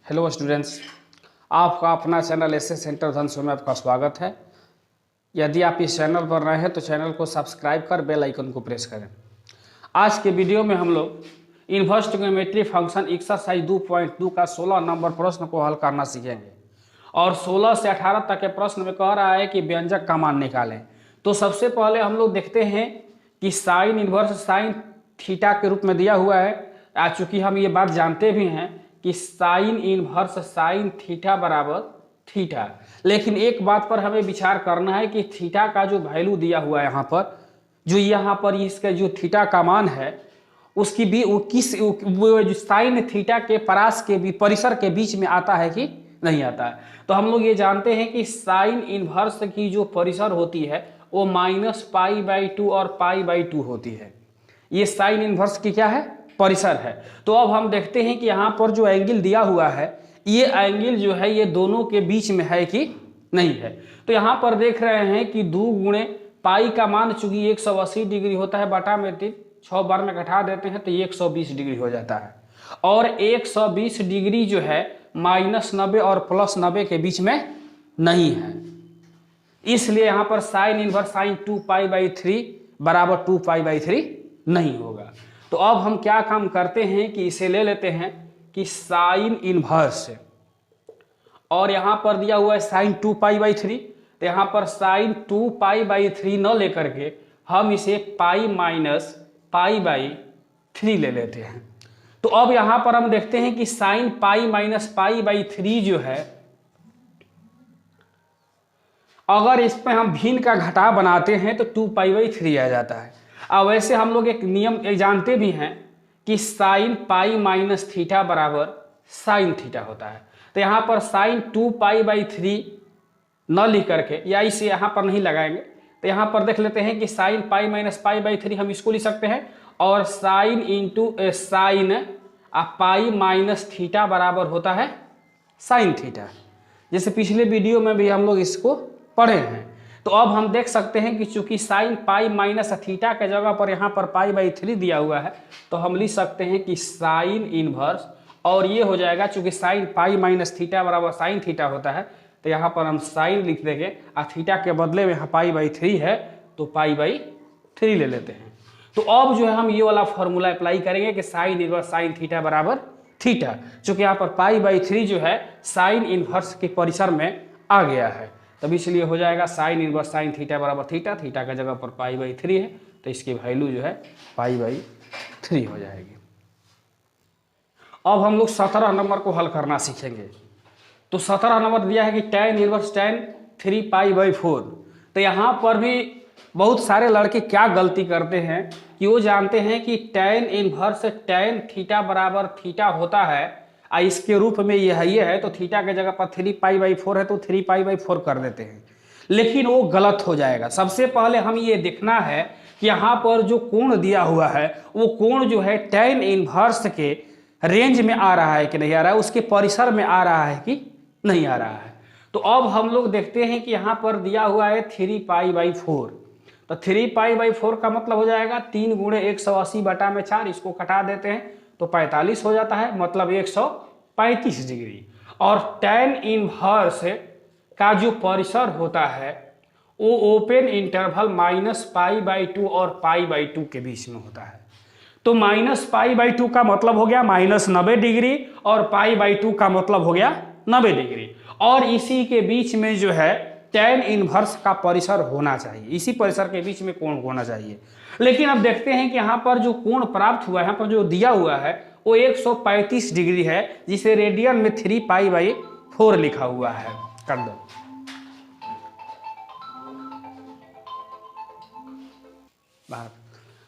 Hello students, आपका अपना channel SS centre धनसू में आपका स्वागत है। यदि आप इस चैनल पर नए हैं तो चैनल को सब्सक्राइब कर बेल आइकन को प्रेस करें। आज के वीडियो में हम लोग इनवर्स ट्रिग्नोमेट्री फंक्शन एक्सरसाइज 2.2 का 16 नंबर प्रश्न को हल करना सीखेंगे और 16 से 18 तक के प्रश्न में कह रहा है कि व्यंजक का मान निकालें। तो सबसे पहले हम लोग देखते हैं कि साइन इनवर्स साइन थीटा के रूप में दिया हुआ है। चूंकि हम ये बात जानते भी हैं कि साइन इनवर्स साइन थीटा बराबर थीटा, लेकिन एक बात पर हमें विचार करना है कि थीटा का जो वैल्यू दिया हुआ है यहाँ पर इसका जो थीटा का मान है उसकी भी वो जो साइन थीटा के परास के भी परिसर के बीच में आता है कि नहीं आता है। तो हम लोग ये जानते हैं कि साइन इनवर्स की जो परिसर होती है वो -π/2 और π/2 होती है। ये साइन इनवर्स की क्या है, परिसर है। तो अब हम देखते हैं कि यहाँ पर जो एंगल दिया हुआ है ये एंगल जो है ये दोनों के बीच में है कि नहीं है। तो यहाँ पर देख रहे हैं कि 2 गुणे पाई का मान चूंकि 180 डिग्री होता है बटा में 3, 6 बार में घटा देते हैं तो ये 120 डिग्री हो जाता है। और 120 डिग्री जो है -90 और +90 के बीच में नहीं है, इसलिए यहाँ पर साइन इनवर्स साइन 2π/3 बराबर 2π/3 नहीं होगा। तो अब हम क्या काम करते हैं कि इसे ले लेते हैं कि साइन इनवर्स और यहाँ पर दिया हुआ है साइन 2π/3, तो यहाँ पर साइन 2π/3 न लेकर के हम इसे π-π/3 ले लेते हैं। तो अब यहाँ पर हम देखते हैं कि साइन π-π/3 जो है अगर इस पे हम भिन्न का घटा बनाते हैं तो 2π/3 आ जाता है। अब वैसे हम लोग एक नियम जानते भी हैं कि साइन π-θ बराबर साइन थीटा होता है। तो यहाँ पर साइन 2π/3 न लिख करके या इसे यहाँ पर नहीं लगाएंगे तो यहाँ पर देख लेते हैं कि साइन π-π/3 हम इसको लिख सकते हैं और साइन इंटू साइन π-θ बराबर होता है साइन थीटा। जैसे पिछले वीडियो में भी हम लोग इसको पढ़े हैं। तो अब हम देख सकते हैं कि चूंकि साइन π-θ के जगह पर यहाँ पर π/3 दिया हुआ है तो हम लिख सकते हैं कि साइन इनवर्स और ये हो जाएगा चूंकि साइन π-θ बराबर साइन थीटा होता है तो यहाँ पर हम साइन लिख देंगे और थीटा के बदले में यहाँ π/3 है तो π/3 ले लेते हैं। तो अब जो है हम ये वाला फॉर्मूला अप्लाई करेंगे कि साइन इनवर्स साइन थीटा बराबर थीटा, चूंकि यहाँ पर π/3 जो है साइन इनवर्स के परिसर में आ गया है तब इसलिए हो जाएगा साइन इनवर्स साइन थीटा बराबर थीटा, थीटा का जगह पर π/3 है तो इसकी वैल्यू जो है π/3 हो जाएगी। अब हम लोग 17 नंबर को हल करना सीखेंगे। तो 17 नंबर दिया है कि tan इनवर्स tan 3π/4। तो यहाँ पर भी बहुत सारे लड़के क्या गलती करते हैं कि वो जानते हैं कि tan इनवर्स tan थीटा बराबर थीटा होता है इसके रूप में ये है तो थीटा के जगह पर 3π/4 है तो 3π/4 कर देते हैं, लेकिन वो गलत हो जाएगा। सबसे पहले हम ये देखना है कि यहाँ पर जो कोण दिया हुआ है वो कोण जो है tan इनवर्स के रेंज में आ रहा है कि नहीं आ रहा है, उसके परिसर में आ रहा है कि नहीं आ रहा है। तो अब हम लोग देखते हैं कि यहाँ पर दिया हुआ है 3π/4, तो 3π/4 का मतलब हो जाएगा 3 गुणे 180 बटा में 4, इसको कटा देते हैं तो 45 हो जाता है, मतलब 135 डिग्री। और tan इनवर्स का जो परिसर होता है वो ओपन इंटरवल -π/2 और π/2 के बीच में होता है। तो -π/2 का मतलब हो गया -90 डिग्री और π/2 का मतलब हो गया 90 डिग्री, और इसी के बीच में जो है tan इनवर्स का परिसर होना चाहिए, इसी परिसर के बीच में कोण होना चाहिए। लेकिन अब देखते हैं कि यहाँ पर जो कोण प्राप्त हुआ है, यहाँ पर जो दिया हुआ है वो 135 डिग्री है, जिसे रेडियन में 3π/4 लिखा हुआ है। कर दो बाहर।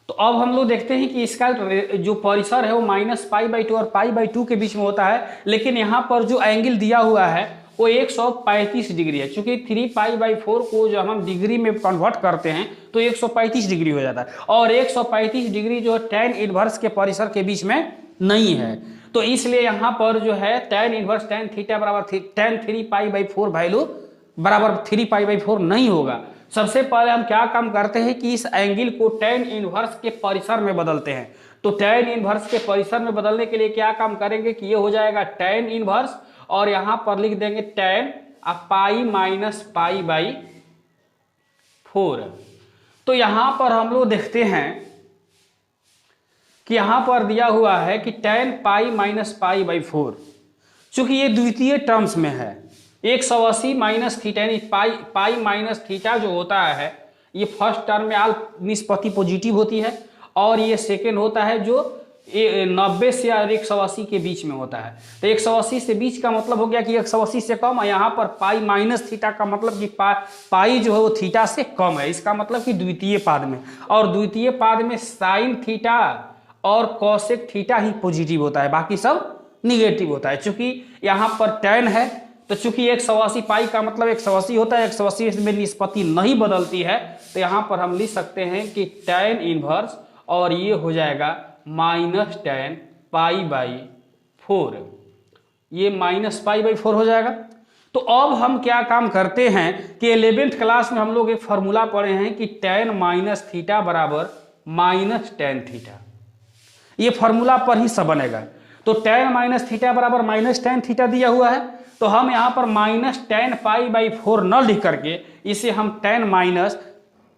तो अब हम लोग देखते हैं कि इसका जो परिसर है वो -π/2 और π/2 के बीच में होता है, लेकिन यहाँ पर जो एंगल दिया हुआ है वो 135 डिग्री है। चूंकि 3π/4 को जो हम डिग्री में कन्वर्ट करते हैं तो 135 डिग्री हो जाता है, और 135 डिग्री जो tan इनवर्स के परिसर के बीच में नहीं है। तो इसलिए यहाँ पर जो है tan इनवर्स tan थीटा बराबर tan 3π/4 वैल्यू बराबर 3π/4 नहीं होगा। सबसे पहले हम क्या काम करते हैं कि इस एंगल को tan इनवर्स के परिसर में बदलते हैं। तो tan इनवर्स के परिसर में बदलने के लिए क्या काम करेंगे कि ये हो जाएगा tan इनवर्स और यहां पर लिख देंगे tan pi minus pi by 4। तो यहां पर हम लोग देखते हैं कि यहां पर दिया हुआ है कि tan pi minus pi by 4, चूंकि ये द्वितीय टर्म्स में है 180 माइनस थीटा, यानी पाई माइनस थीटा जो होता है ये फर्स्ट टर्म में आल निष्पत्ति पॉजिटिव होती है, और ये सेकेंड होता है जो 90 से और 180 के बीच में होता है। तो 180 से बीच का मतलब हो गया कि 180 से कम, और यहाँ पर पाई माइनस थीटा का मतलब कि पाई जो है वो थीटा से कम है, इसका मतलब कि द्वितीय पाद में, और द्वितीय पाद में साइन थीटा और कोसेक थीटा ही पॉजिटिव होता है, बाकी सब निगेटिव होता है। चूंकि यहाँ पर tan है तो चूंकि 180 पाई का मतलब 180 होता है, 180 में निष्पत्ति नहीं बदलती है, तो यहाँ पर हम लिख सकते हैं कि tan इनवर्स, और ये हो जाएगा माइनस tan पाई बाई 4, ये माइनस पाई बाई 4 हो जाएगा। तो अब हम क्या काम करते हैं कि 11th क्लास में हम लोग एक फॉर्मूला पढ़े हैं कि tan माइनस थीटा बराबर माइनस tan थीटा, ये फॉर्मूला पर ही सब बनेगा। तो tan माइनस थीटा बराबर माइनस tan थीटा दिया हुआ है, तो हम यहाँ पर माइनस tan पाई बाई 4 न लिख करके इसे हम tan माइनस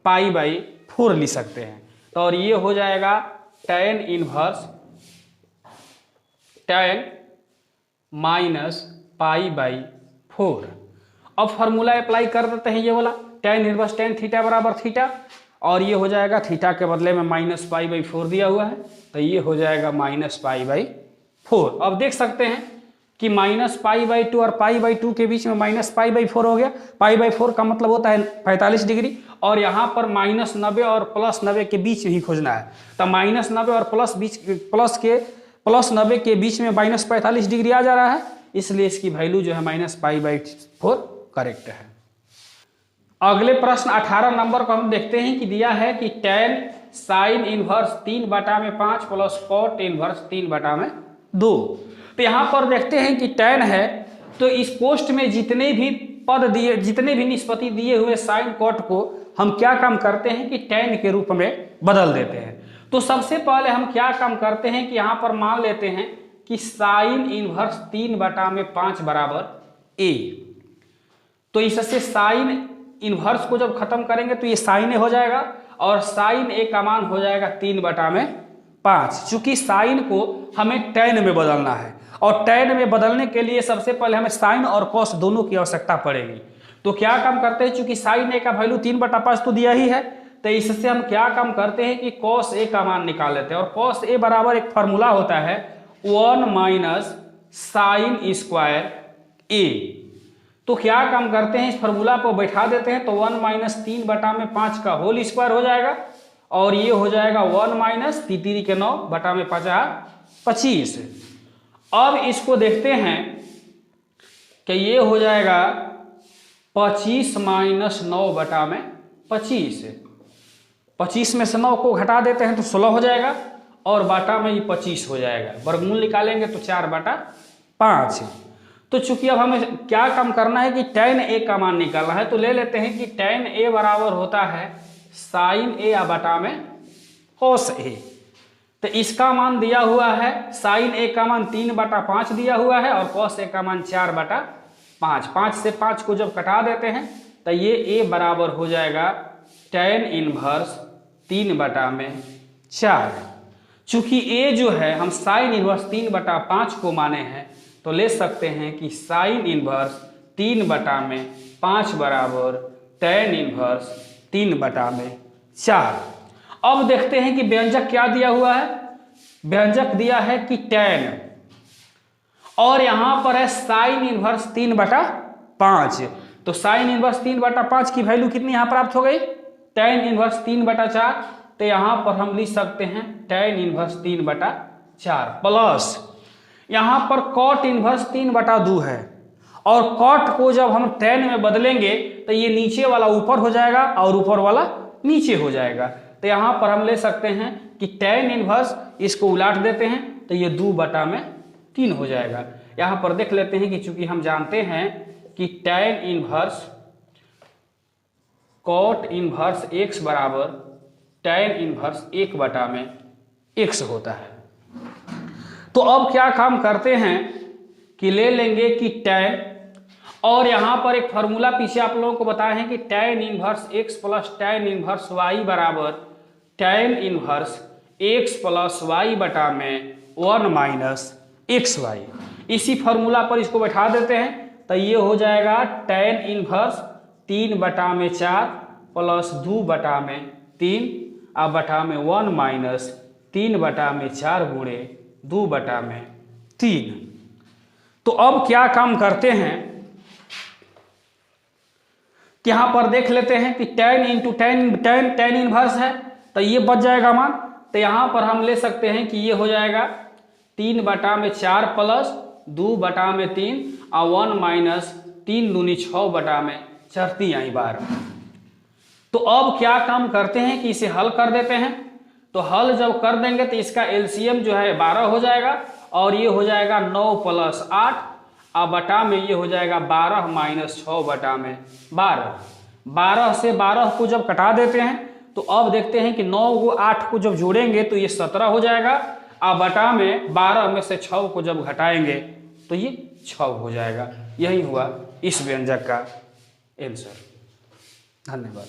पाई बाई 4 लिख सकते हैं। तो और ये हो जाएगा tan inverse tan minus pi by 4। अब फॉर्मूला अप्लाई कर देते हैं, ये वाला tan इनवर्स tan थीटा बराबर थीटा, और ये हो जाएगा थीटा के बदले में माइनस पाई बाई 4 दिया हुआ है, तो ये हो जाएगा माइनस पाई बाई 4। अब देख सकते हैं कि माइनस पाई बाई 2 और पाई बाई 2 के बीच में माइनस पाई बाई 4 हो गया। पाई बाई 4 का मतलब होता है 45 डिग्री, और यहाँ पर माइनस 90 और प्लस 90 के बीच में ही खोजना है। तो माइनस 90 और प्लस 90 के बीच में माइनस 45 डिग्री आ जा रहा है, इसलिए इसकी वैल्यू जो है माइनस पाई बाई 4 करेक्ट है। अगले प्रश्न 18 नंबर को हम देखते हैं कि दिया है कि tan sine inverse 3/5 plus cot inverse 3/2। तो यहाँ पर देखते हैं कि tan है, तो इस पोस्ट में जितने भी निष्पत्ति दिए हुए साइन कॉट को हम क्या काम करते हैं कि tan के रूप में बदल देते हैं। तो सबसे पहले हम क्या काम करते हैं कि यहाँ पर मान लेते हैं कि साइन इनवर्स 3/5 बराबर a। तो इससे साइन इनवर्स को जब खत्म करेंगे तो ये साइन ए हो जाएगा, और साइन ए का मान हो जाएगा 3/5। चूंकि साइन को हमें tan में बदलना है, और tan में बदलने के लिए सबसे पहले हमें साइन और कॉस दोनों की आवश्यकता पड़ेगी। तो क्या काम करते हैं, चूंकि साइन ए का वैल्यू 3/5 तो दिया ही है, तो इससे हम क्या काम करते हैं कि कॉस ए का मान निकाल लेते हैं। और कॉस ए बराबर एक फार्मूला होता है 1 माइनस साइन स्क्वायर ए। तो क्या काम करते हैं, इस फार्मूला को बैठा देते हैं, तो 1 माइनस 3/5 का होल स्क्वायर हो जाएगा, और ये हो जाएगा 1 माइनस 3 के 9/5 25। अब इसको देखते हैं कि ये हो जाएगा 25 माइनस 9/25। 25 में से 9 को घटा देते हैं तो 16 हो जाएगा, और बाटा में ये 25 हो जाएगा। वर्गमूल निकालेंगे तो 4/5। तो चूंकि अब हमें क्या काम करना है कि tan ए का मान निकालना है, तो ले लेते हैं कि tan ए बराबर होता है साइन ए या बटा में cos ए। तो इसका मान दिया हुआ है, साइन ए का मान 3/5 दिया हुआ है, और cos ए का मान 4/5। 5 से 5 को जब कटा देते हैं तो ये a बराबर हो जाएगा tan इनवर्स 3/4। चूंकि a जो है हम साइन इनवर्स 3/5 को माने हैं, तो ले सकते हैं कि साइन इनवर्स 3/5 बराबर tan इनवर्स 3/4। अब देखते हैं कि व्यंजक क्या दिया हुआ है। व्यंजक दिया है कि tan, और यहां पर है साइन इनवर्स 3/5। तो साइन इनवर्स 3/5 की वैल्यू कितनी यहां प्राप्त हो गई, tan इनवर्स 3/4। तो यहां पर हम लिख सकते हैं tan इनवर्स 3/4 प्लस यहां पर cot इनवर्स 3/2 है, और cot को जब हम tan में बदलेंगे तो ये नीचे वाला ऊपर हो जाएगा और ऊपर वाला नीचे हो जाएगा। तो यहां पर हम ले सकते हैं कि tan इनवर्स, इसको उलाट देते हैं तो ये 2/3 हो जाएगा। यहां पर देख लेते हैं कि चूंकि हम जानते हैं कि tan inverse cot inverse x बराबर tan इनवर्स 1/x होता है। तो अब क्या काम करते हैं कि ले लेंगे कि tan, और यहाँ पर एक फॉर्मूला पीछे आप लोगों को बताए हैं कि tan inverse x plus tan inverse y बराबर tan inverse x plus y बटा में 1 माइनस xy। इसी फॉर्मूला पर इसको बैठा देते हैं तो ये हो जाएगा tan इनवर्स 3 बटा में 4 प्लस 2 बटा में 3 अब बटा में 1 माइनस 3 बटा में 4 गुणे 2 बटा में 3। तो अब क्या काम करते हैं कि यहां पर देख लेते हैं कि tan इंटू tan इनवर्स है तो ये बच जाएगा मान। तो यहां पर हम ले सकते हैं कि ये हो जाएगा 3 बटा में 4 प्लस 2 बटा में 3 और 1 माइनस 3 दूनी 6 बटा में 4 आई 12। तो अब क्या काम करते हैं कि इसे हल कर देते हैं। तो हल जब कर देंगे तो इसका एलसीएम जो है 12 हो जाएगा और ये हो जाएगा 9 प्लस 8 अब बटा में ये हो जाएगा 12 माइनस 6 बटा में 12। 12 से 12 को जब कटा देते हैं तो अब देखते हैं कि 9 को 8 को जब जोड़ेंगे तो ये 17 हो जाएगा। अब बटा में 12 में से 6 को जब घटाएंगे तो ये 6 हो जाएगा। यही हुआ इस व्यंजक का आंसर। धन्यवाद।